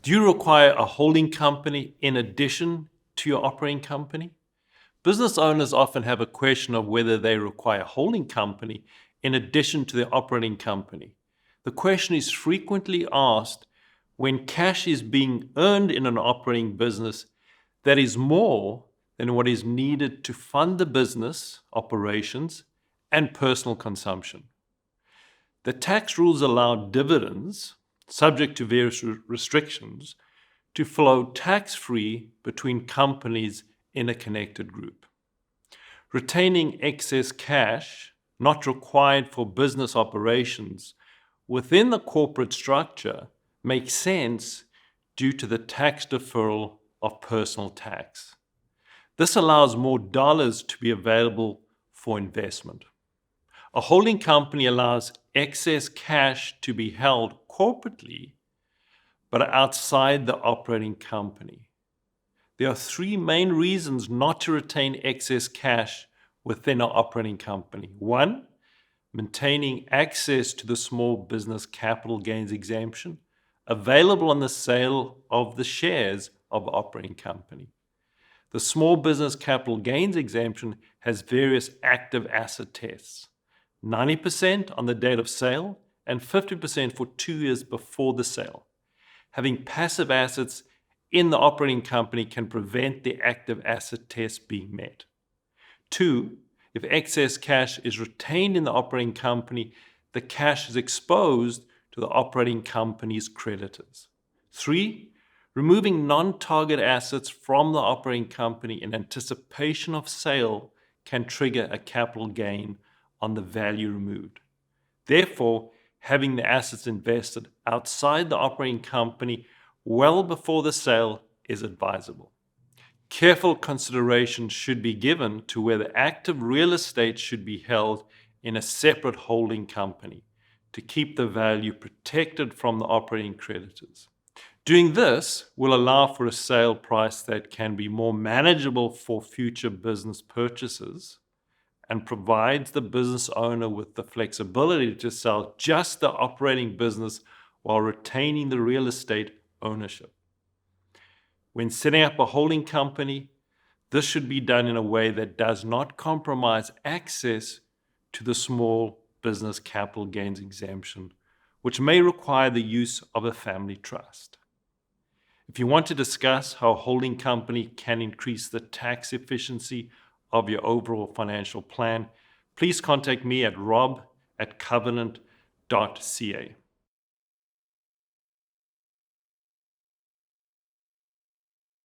Do you require a holding company in addition to your operating company? Business owners often have a question of whether they require a holding company in addition to their operating company. The question is frequently asked when cash is being earned in an operating business that is more than what is needed to fund the business operations and personal consumption. The tax rules allow dividends, subject to various restrictions, to flow tax-free between companies in a connected group. Retaining excess cash not required for business operations within the corporate structure makes sense due to the tax deferral of personal tax. This allows more dollars to be available for investment. A holding company allows excess cash to be held corporately, but outside the operating company. There are three main reasons not to retain excess cash within our operating company. One, maintaining access to the small business capital gains exemption available on the sale of the shares of the operating company. The small business capital gains exemption has various active asset tests. 90% on the date of sale and 50% for 2 years before the sale. Having passive assets in the operating company can prevent the active asset test being met. 2, if excess cash is retained in the operating company, the cash is exposed to the operating company's creditors. 3, removing non-target assets from the operating company in anticipation of sale can trigger a capital gain on the value removed. Therefore, having the assets invested outside the operating company well before the sale is advisable. Careful consideration should be given to whether active real estate should be held in a separate holding company to keep the value protected from the operating creditors. Doing this will allow for a sale price that can be more manageable for future business purchases and provides the business owner with the flexibility to sell just the operating business while retaining the real estate ownership. When setting up a holding company, this should be done in a way that does not compromise access to the small business capital gains exemption, which may require the use of a family trust. If you want to discuss how a holding company can increase the tax efficiency of your overall financial plan, please contact me at rob@covenant.ca.